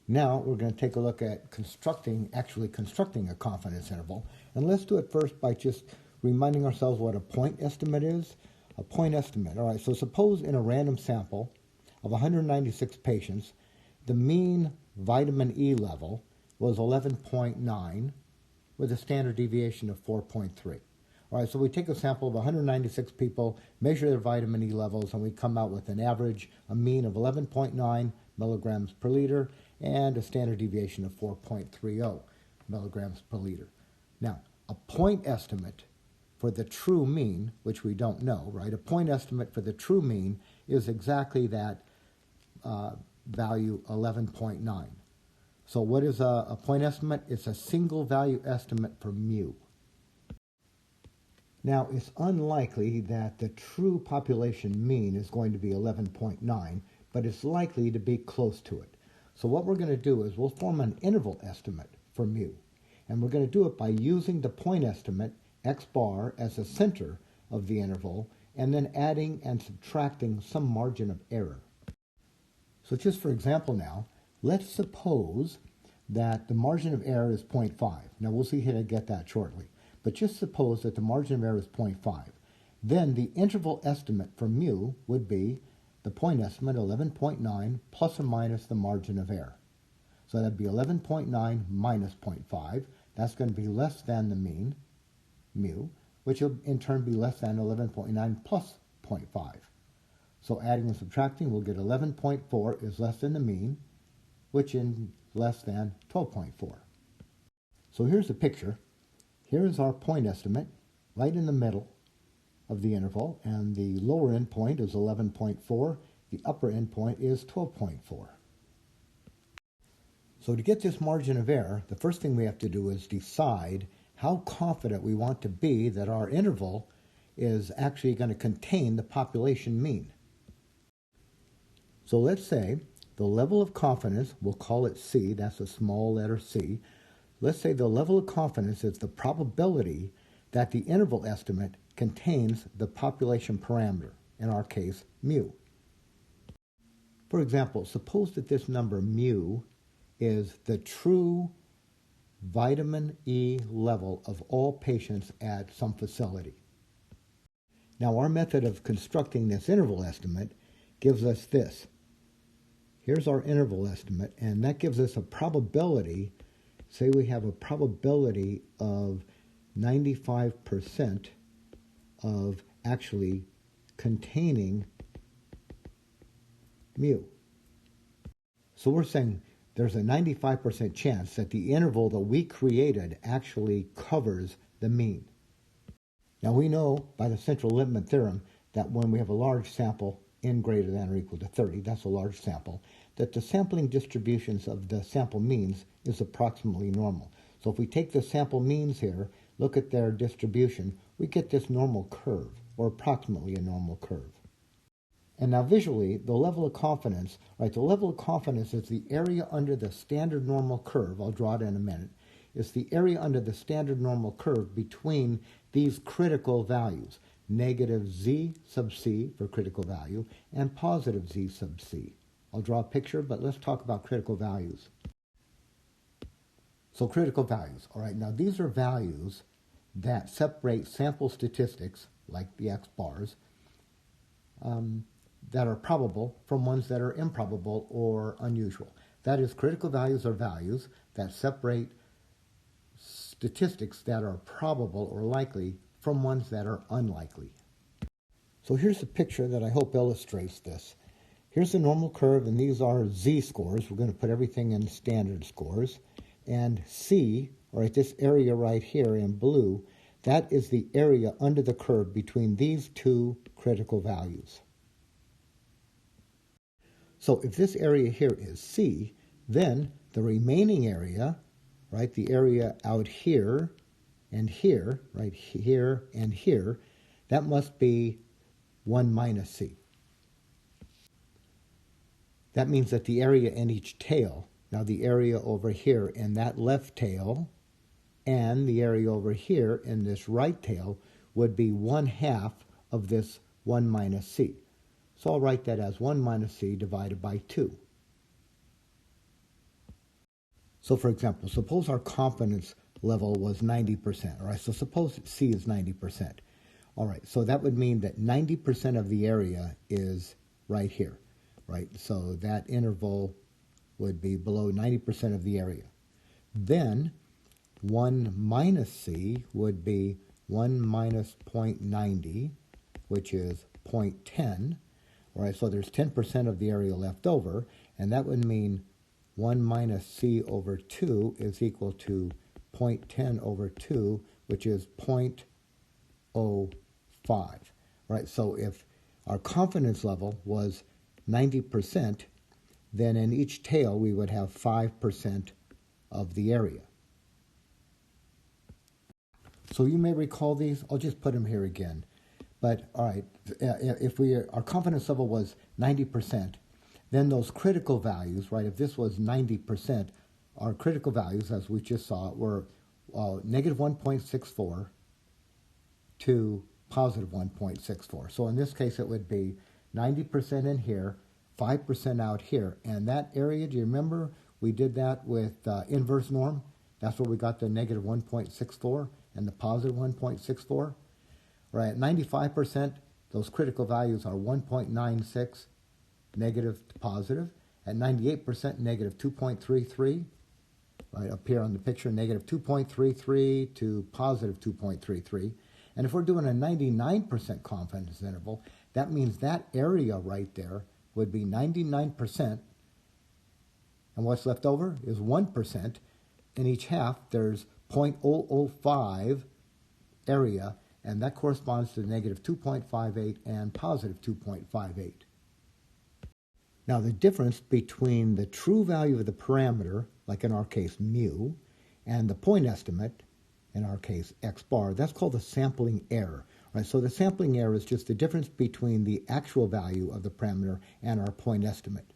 Now we're going to take a look at actually constructing a confidence interval. And let's do it first by just reminding ourselves what a point estimate is. A point estimate, all right, so suppose in a random sample of 196 patients, the mean vitamin E level was 11.9 with a standard deviation of 4.3. All right, so we take a sample of 196 people, measure their vitamin E levels, and we come out with an average, a mean of 11.9 milligrams per liter, and a standard deviation of 4.30 milligrams per liter. Now, a point estimate for the true mean, which we don't know, right? A point estimate for the true mean is exactly that value 11.9. So what is a point estimate? It's a single value estimate for mu. Now, it's unlikely that the true population mean is going to be 11.9, but it's likely to be close to it. So what we're going to do is we'll form an interval estimate for mu. And we're going to do it by using the point estimate, x bar, as the center of the interval, and then adding and subtracting some margin of error. So just for example now, let's suppose that the margin of error is 0.5. Now we'll see how to get that shortly. But just suppose that the margin of error is 0.5. Then the interval estimate for mu would be the point estimate 11.9 plus or minus the margin of error. So that'd be 11.9 minus 0.5. That's going to be less than the mean, mu, which will in turn be less than 11.9 plus 0.5. So adding and subtracting, we'll get 11.4 is less than the mean, which is less than 12.4. So here's the picture. Here is our point estimate, right in the middle of the interval, and the lower end point is 11.4, the upper end point is 12.4. So to get this margin of error, the first thing we have to do is decide how confident we want to be that our interval is actually going to contain the population mean. So let's say the level of confidence, we'll call it C, that's a small letter C. Let's say the level of confidence is the probability that the interval estimate contains the population parameter, in our case, mu. For example, suppose that this number mu is the true vitamin E level of all patients at some facility. Now, our method of constructing this interval estimate gives us this. Here's our interval estimate, and that gives us a probability. Say we have a probability of 95% of actually containing mu. So we're saying there's a 95% chance that the interval that we created actually covers the mean. Now we know by the central limit theorem that when we have a large sample, n greater than or equal to 30, that's a large sample, that the sampling distributions of the sample means is approximately normal. So if we take the sample means here, look at their distribution, we get this normal curve, or approximately a normal curve. And now visually, the level of confidence, right, the level of confidence is the area under the standard normal curve, I'll draw it in a minute, is the area under the standard normal curve between these critical values, negative z sub c for critical value, and positive z sub c. I'll draw a picture, but let's talk about critical values. So critical values, all right, now these are values that separate sample statistics, like the x bars, that are probable from ones that are improbable or unusual. That is, critical values are values that separate statistics that are probable or likely from ones that are unlikely. So here's a picture that I hope illustrates this. Here's the normal curve, and these are z-scores. We're going to put everything in standard scores. And C, all right, this area right here in blue, that is the area under the curve between these two critical values. So if this area here is C, then the remaining area, right, the area out here and here, right, here and here, that must be 1 minus C. That means that the area in each tail, now the area over here in that left tail and the area over here in this right tail would be 1/2 of this 1 minus C. So I'll write that as 1 minus C divided by 2. So for example, suppose our confidence level was 90%. All right, so suppose C is 90%. All right, so that would mean that 90% of the area is right here, right? So that interval would be below 90% of the area. Then 1 minus C would be 1 minus 0.90, which is 0.10. All right, so there's 10% of the area left over, and that would mean 1 minus C over 2 is equal to 0.10 over 2, which is 0.05. Right, so if our confidence level was 90%, then in each tail we would have 5% of the area. So you may recall these. I'll just put them here again. But all right, if our confidence level was 90%, then those critical values, right, if this was 90%, our critical values, as we just saw, were negative 1.64 to positive 1.64. So in this case, it would be 90% in here, 5% out here. And that area, do you remember we did that with inverse norm? That's where we got the negative 1.64 and the positive 1.64. Right, at 95%, those critical values are 1.96 negative to positive. At 98%, negative 2.33. Right up here on the picture, negative 2.33 to positive 2.33. And if we're doing a 99% confidence interval, that means that area right there would be 99%. And what's left over is 1%. In each half, there's 0.005 area, and that corresponds to negative 2.58 and positive 2.58. Now, the difference between the true value of the parameter, like in our case mu, and the point estimate, in our case x bar, that's called the sampling error. Right? So the sampling error is just the difference between the actual value of the parameter and our point estimate.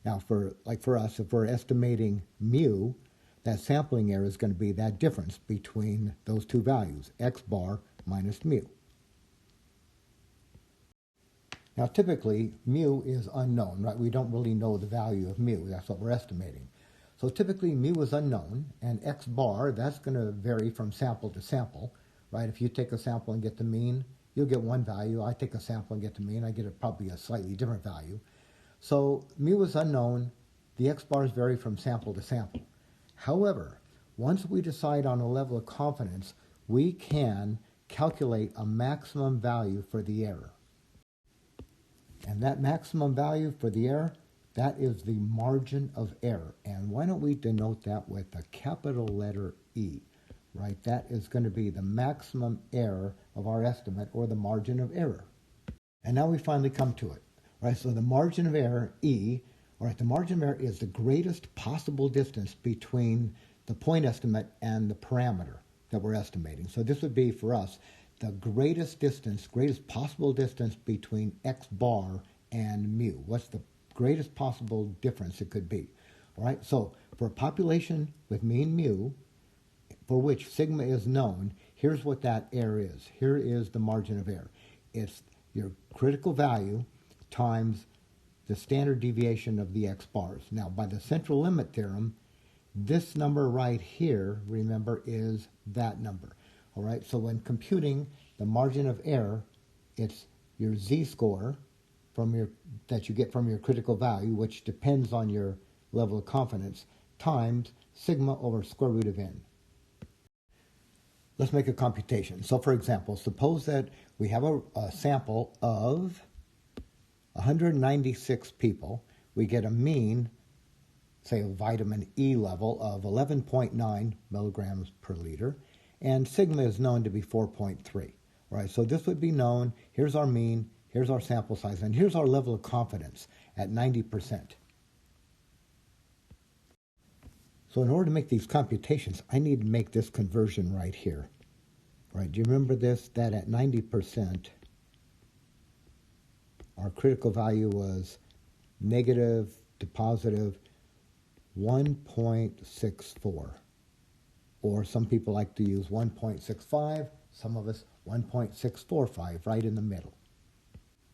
Now, for us, if we're estimating mu, that sampling error is going to be that difference between those two values, x bar minus mu. Now, typically, mu is unknown, right? We don't really know the value of mu. That's what we're estimating. So typically, mu is unknown, and x bar, that's going to vary from sample to sample, right? If you take a sample and get the mean, you'll get one value. I take a sample and get the mean, I get probably a slightly different value. So mu is unknown. The x bars vary from sample to sample. However, once we decide on a level of confidence, we can calculate a maximum value for the error. And that maximum value for the error, that is the margin of error. And why don't we denote that with a capital letter E, right? That is going to be the maximum error of our estimate, or the margin of error. And now we finally come to it, right? So the margin of error, E, all right, the margin of error is the greatest possible distance between the point estimate and the parameter that we're estimating. So this would be, for us, the greatest possible distance between x bar and mu. What's the greatest possible difference it could be? All right, so for a population with mean mu, for which sigma is known, here's what that error is. Here is the margin of error. It's your critical value times the standard deviation of the x bars. Now, by the central limit theorem, this number right here, remember, is that number. All right, so when computing the margin of error, it's your z-score that you get from your critical value, which depends on your level of confidence, times sigma over square root of n. Let's make a computation. So, for example, suppose that we have a sample of 196 people. We get a mean, say, a vitamin E level of 11.9 milligrams per liter, and sigma is known to be 4.3. Right? So this would be known. Here's our mean, here's our sample size, and here's our level of confidence at 90%. So in order to make these computations, I need to make this conversion right here. Right? Do you remember this? That at 90%, our critical value was negative to positive 1.64. Or some people like to use 1.65, some of us 1.645, right in the middle.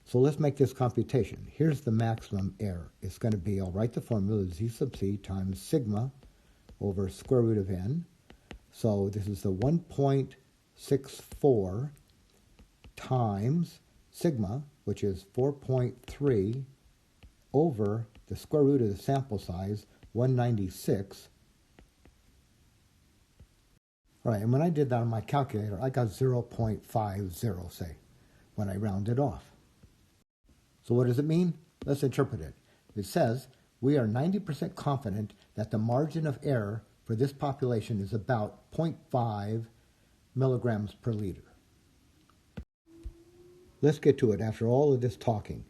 So let's make this computation. Here's the maximum error. It's going to be, I'll write the formula, z sub c times sigma over square root of n. So this is the 1.64 times sigma, which is 4.3 over the square root of the sample size, 196. All right, and when I did that on my calculator, I got 0.50, say, when I rounded off. So what does it mean? Let's interpret it. It says, we are 90% confident that the margin of error for this population is about 0.5 milligrams per liter. Let's get to it after all of this talking.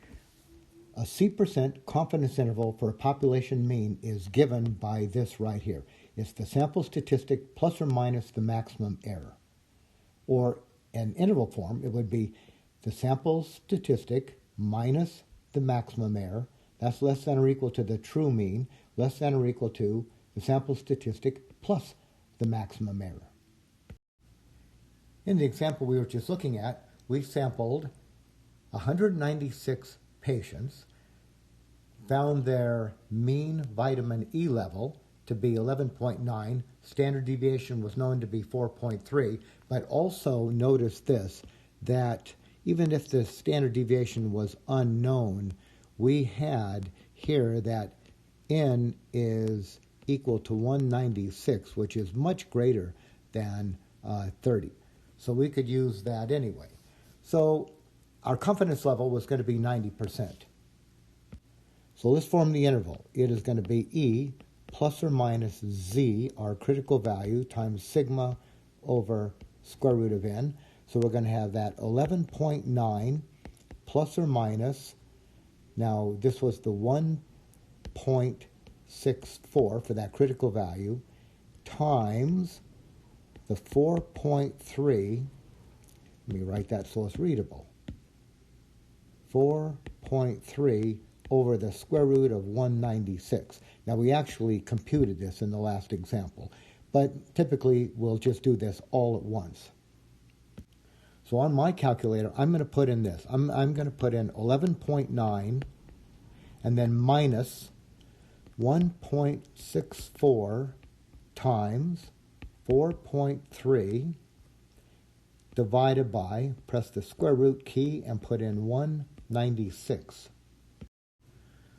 A C% confidence interval for a population mean is given by this right here. It's the sample statistic plus or minus the maximum error. Or in interval form, it would be the sample statistic minus the maximum error. That's less than or equal to the true mean, less than or equal to the sample statistic plus the maximum error. In the example we were just looking at, we sampled 196 patients, found their mean vitamin E level to be 11.9. Standard deviation was known to be 4.3, but also notice this, that even if the standard deviation was unknown, we had here that N is equal to 196, which is much greater than 30. So we could use that anyway. So our confidence level was going to be 90%. So let's form the interval. It is going to be E plus or minus Z, our critical value, times sigma over square root of n. So we're going to have that 11.9 plus or minus, now this was the 1.64 for that critical value, times the 4.3, let me write that so it's readable, 4.3 over the square root of 196. Now we actually computed this in the last example, but typically we'll just do this all at once. So on my calculator, I'm going to put in this. I'm going to put in 11.9 and then minus 1.64 times 4.3 divided by, press the square root key and put in 196.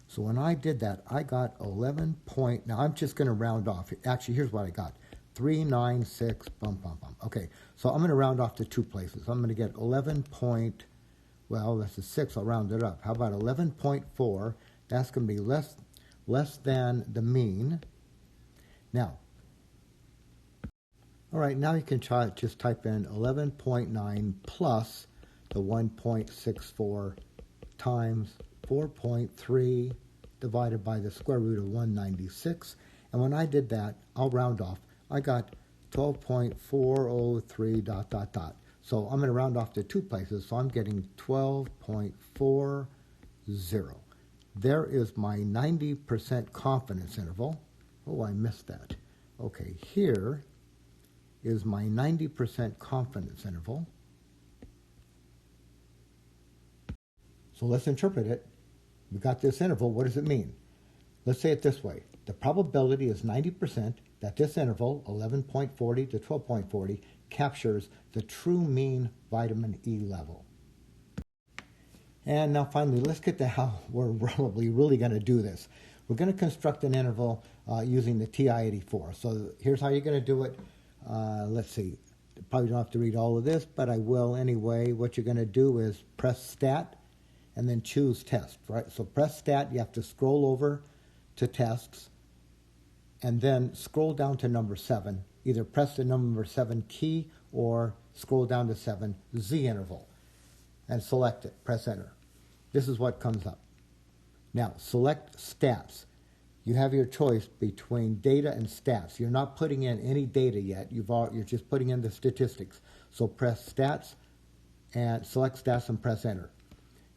So when I did that, I got 11 point, now I'm just going to round off. Actually, here's what I got. 396, bum, bum, bum. Okay, so I'm going to round off to two places. I'm going to get 11 point, well, that's a 6, I'll round it up. How about 11.4? That's going to be less than the mean. Now, all right, now you can just type in 11.9 plus the 1.64 times 4.3 divided by the square root of 196. And when I did that, I'll round off. I got 12.403 dot, dot, dot. So I'm going to round off to two places, so I'm getting 12.40. There is my 90% confidence interval. Oh, I missed that. Okay, here is my 90% confidence interval. So let's interpret it. We got this interval. What does it mean? Let's say it this way. The probability is 90% that this interval, 11.40 to 12.40, captures the true mean vitamin E level. And now finally, let's get to how we're probably really going to do this. We're going to construct an interval using the TI-84. So here's how you're going to do it. Let's see. Probably don't have to read all of this, but I will anyway. What you're going to do is press Stat and then choose Test, right? So press Stat, you have to scroll over to Tests, and then scroll down to number 7. Either press the number 7 key or scroll down to 7, Z interval, and select it. Press Enter. This is what comes up. Now, select Stats. You have your choice between data and stats. You're not putting in any data yet. You're just putting in the statistics. So press Stats and select Stats and press Enter.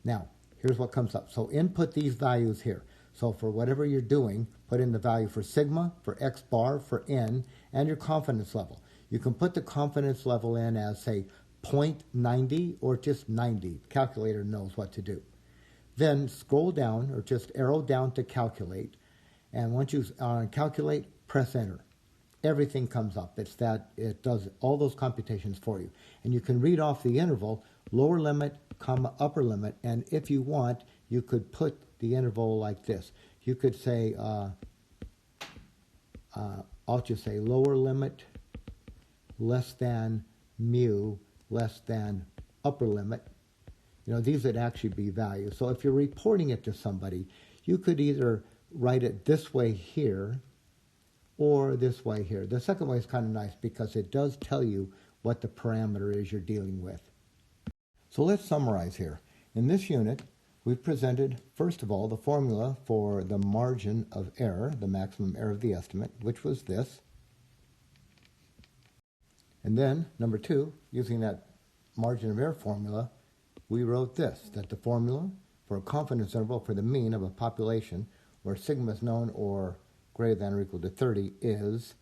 Now, here's what comes up. So input these values here. So for whatever you're doing, put in the value for sigma, for X bar, for N, and your confidence level. You can put the confidence level in as, say, 0.90 or just 90. The calculator knows what to do. Then scroll down or just arrow down to calculate. And once you calculate, press Enter. everything comes up. It's that it does all those computations for you. And you can read off the interval, lower limit, comma, upper limit, and if you want, you could put the interval like this. You could say, I'll just say lower limit less than mu less than upper limit. You know, these would actually be values. So if you're reporting it to somebody, you could either write it this way here or this way here. The second way is kind of nice because it does tell you what the parameter is you're dealing with. So let's summarize here. In this unit, we've presented, first of all, the formula for the margin of error, the maximum error of the estimate, which was this. And then, number two, using that margin of error formula, we wrote this, that the formula for a confidence interval for the mean of a population where sigma is known or greater than or equal to 30 is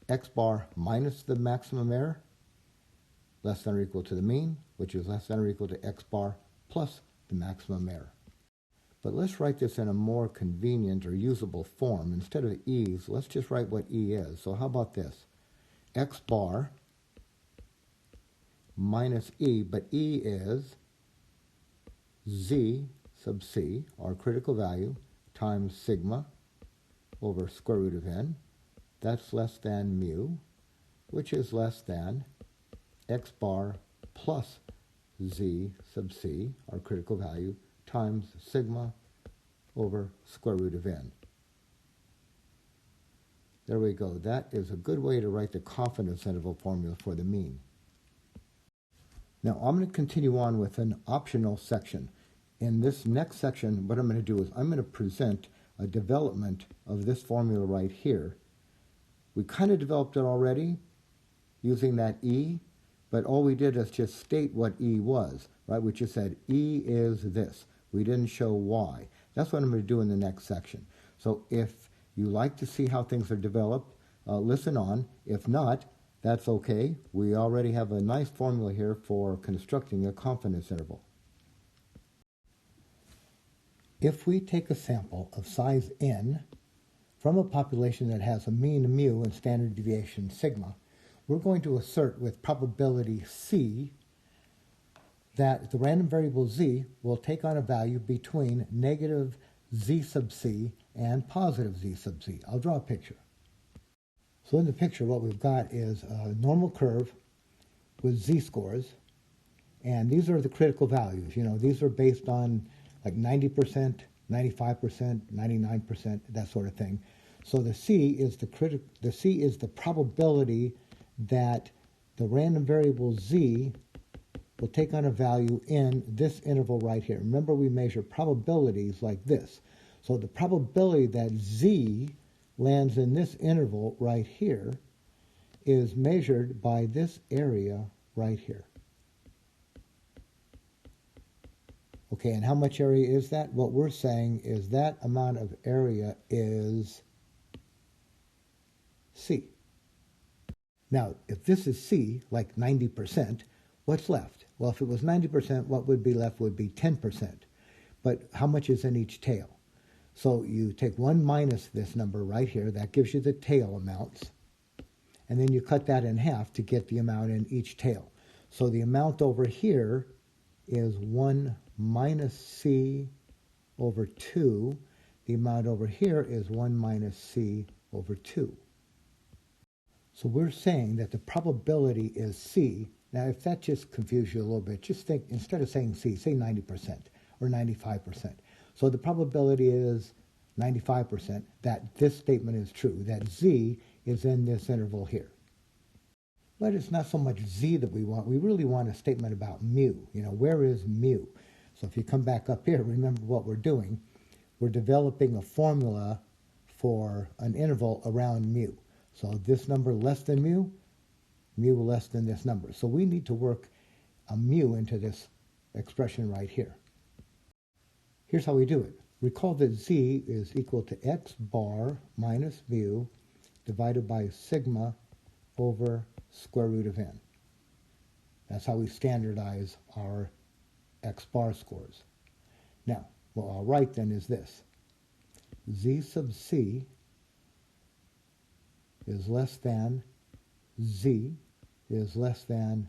x bar minus the maximum error less than or equal to the mean, which is less than or equal to x bar plus the maximum error. But let's write this in a more convenient or usable form. Instead of e's, let's just write what e is. So how about this? X bar minus e, but e is z sub c, our critical value, times sigma over square root of n. That's less than mu, which is less than x bar plus z sub c, our critical value, times sigma over square root of n. There we go. That is a good way to write the confidence interval formula for the mean. Now I'm going to continue on with an optional section. In this next section, what I'm going to do is I'm going to present a development of this formula right here. We kind of developed it already using that E, but all we did is just state what E was, right? We just said E is this. We didn't show why. That's what I'm going to do in the next section. So if you like to see how things are developed, listen on. If not, that's okay. We already have a nice formula here for constructing a confidence interval. If we take a sample of size n from a population that has a mean mu and standard deviation sigma, we're going to assert with probability c that the random variable z will take on a value between negative z sub c and positive z sub c. I'll draw a picture. So in the picture, what we've got is a normal curve with z-scores, and these are the critical values. You know, these are based on like 90%, 95%, 99%, that sort of thing. So the C is the probability that the random variable z will take on a value in this interval right here. Remember, we measure probabilities like this. So the probability that z lands in this interval right here is measured by this area right here. Okay, and how much area is that? What we're saying is that amount of area is C. Now, if this is C, like 90%, what's left? Well, if it was 90%, what would be left would be 10%. But how much is in each tail? So you take 1 minus this number right here. That gives you the tail amounts. And then you cut that in half to get the amount in each tail. So the amount over here is 1 minus c over 2. The amount over here is 1 minus c over 2. So we're saying that the probability is c. Now, if that just confuses you a little bit, just think, instead of saying c, say 90% or 95%. So the probability is 95% that this statement is true, that z is in this interval here. But it's not so much z that we want. We really want a statement about mu. You know, where is mu? So if you come back up here, remember what we're doing. We're developing a formula for an interval around mu. So this number less than mu, mu less than this number. So we need to work a mu into this expression right here. Here's how we do it. Recall that z is equal to x bar minus mu divided by sigma over square root of n. That's how we standardize our x bar scores. Now, what I'll write then is this. Z sub c is less than z is less than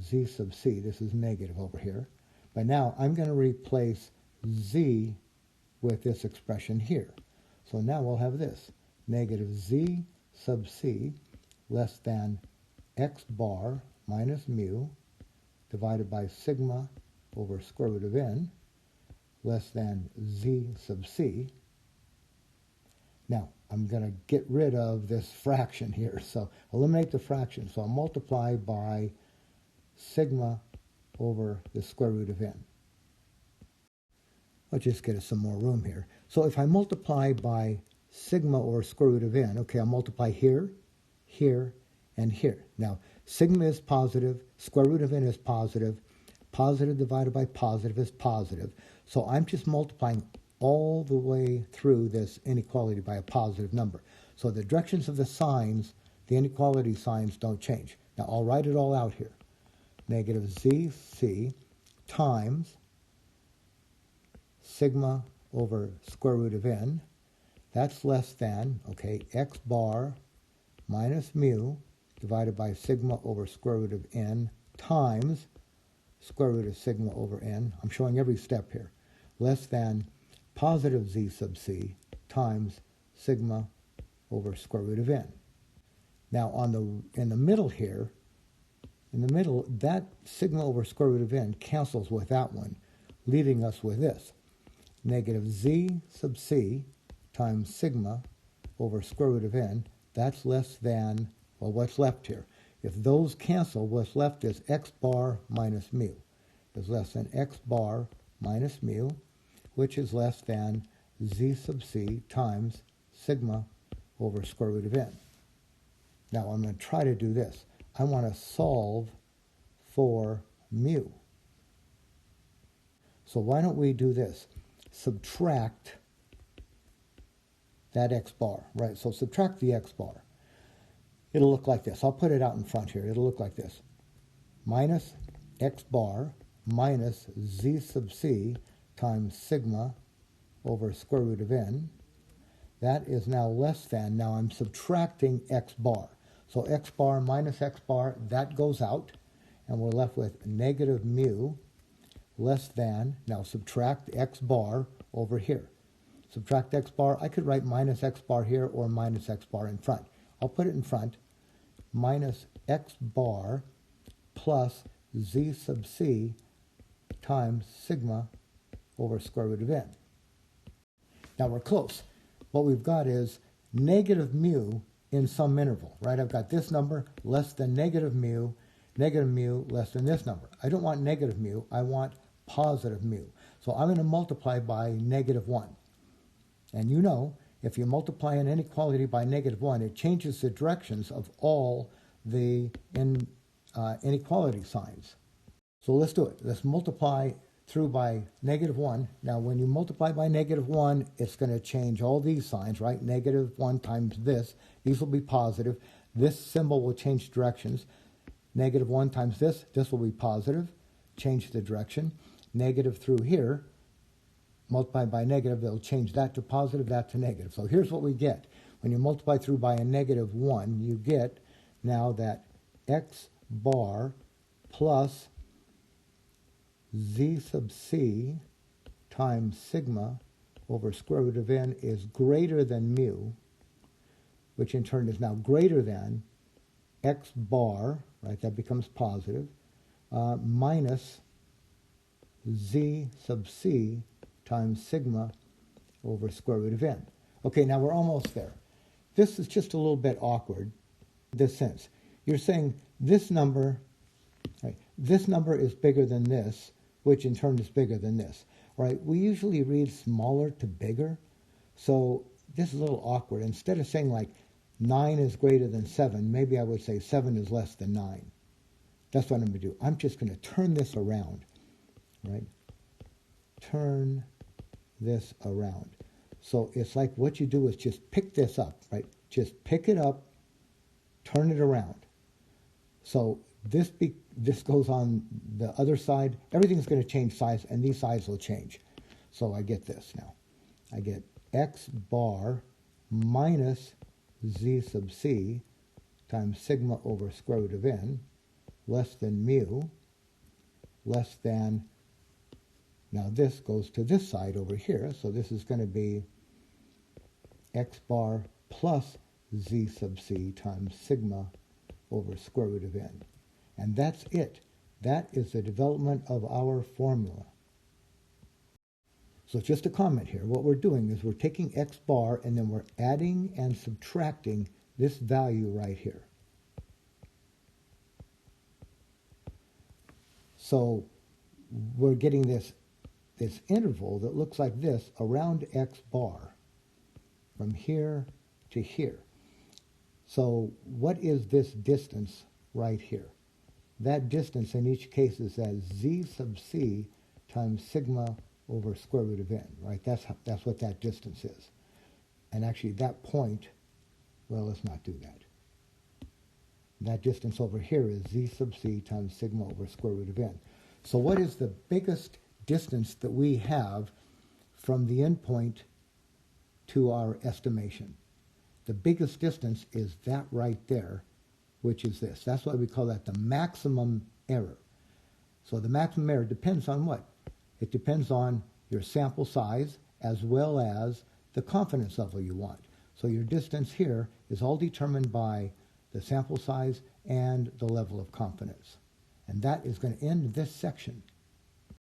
z sub c. This is negative over here. But now I'm going to replace z with this expression here. So now we'll have this. Negative z sub c less than x bar minus mu divided by sigma over square root of n less than z sub c. Now, I'm going to get rid of this fraction here. So eliminate the fraction. So I'll multiply by sigma over the square root of n. Let's just get us some more room here. So if I multiply by sigma over square root of n, okay, I'll multiply here, here, and here. Now, sigma is positive, square root of n is positive, positive divided by positive is positive. So I'm just multiplying all the way through this inequality by a positive number. So the directions of the signs, the inequality signs, don't change. Now I'll write it all out here. Negative zc times sigma over square root of n. That's less than, okay, x bar minus mu divided by sigma over square root of n times square root of sigma over n. I'm showing every step here. Less than positive z sub c times sigma over square root of n. Now in the middle here, in the middle, that sigma over square root of n cancels with that one, leaving us with this. Negative z sub c times sigma over square root of n, that's less than, well, what's left here? If those cancel, what's left is x bar minus mu. Is less than x bar minus mu, which is less than z sub c times sigma over square root of n. Now I'm going to try to do this. I want to solve for mu. So why don't we do this? Subtract that x bar, right? So subtract the x bar. It'll look like this. I'll put it out in front here. It'll look like this. Minus x bar minus z sub c times sigma over square root of n. That is now less than, now I'm subtracting x bar. So x bar minus x bar, that goes out, and we're left with negative mu less than, now subtract x bar over here. Subtract x bar, I could write minus x bar here or minus x bar in front. I'll put it in front, minus x bar plus z sub c times sigma over square root of n. Now we're close. What we've got is negative mu in some interval, right? I've got this number less than negative mu less than this number. I don't want negative mu, I want positive mu. So I'm going to multiply by negative 1. And you know, if you multiply an inequality by negative 1, it changes the directions of all the inequality signs. So let's do it. Let's multiply through by negative 1. Now, when you multiply by negative 1, it's going to change all these signs, right? Negative 1 times this. These will be positive. This symbol will change directions. Negative 1 times this. This will be positive. Change the direction. Negative through here. Multiplied by negative, they'll change that to positive, that to negative. So here's what we get. When you multiply through by a negative 1, you get now that x bar plus z sub c times sigma over square root of n is greater than mu, which in turn is now greater than x bar, right, that becomes positive, minus z sub c times sigma over square root of n. Okay, now we're almost there. This is just a little bit awkward in this sense. You're saying this number, right, this number is bigger than this, which in turn is bigger than this. Right? We usually read smaller to bigger, so this is a little awkward. Instead of saying like 9 is greater than 7, maybe I would say 7 is less than 9. That's what I'm going to do. I'm just going to turn this around, right? Turn this around. So it's like what you do is just pick this up, right? Just pick it up, turn it around. So this goes on the other side. Everything's going to change size, and these sides will change. So I get this now. I get x bar minus z sub c times sigma over square root of n less than mu less than, now this goes to this side over here, so this is going to be x bar plus z sub c times sigma over square root of n. And that's it. That is the development of our formula. So just a comment here. What we're doing is we're taking x bar and then we're adding and subtracting this value right here. So we're getting this interval that looks like this around x bar from here to here. So what is this distance right here? That distance in each case is as z sub c times sigma over square root of n, right? That's what that distance is. And actually that point, well, let's not do that. That distance over here is z sub c times sigma over square root of n. So what is the biggest distance that we have from the endpoint to our estimation? The biggest distance is that right there, which is this. That's why we call that the maximum error. So the maximum error depends on what? It depends on your sample size as well as the confidence level you want. So your distance here is all determined by the sample size and the level of confidence. And that is going to end this section.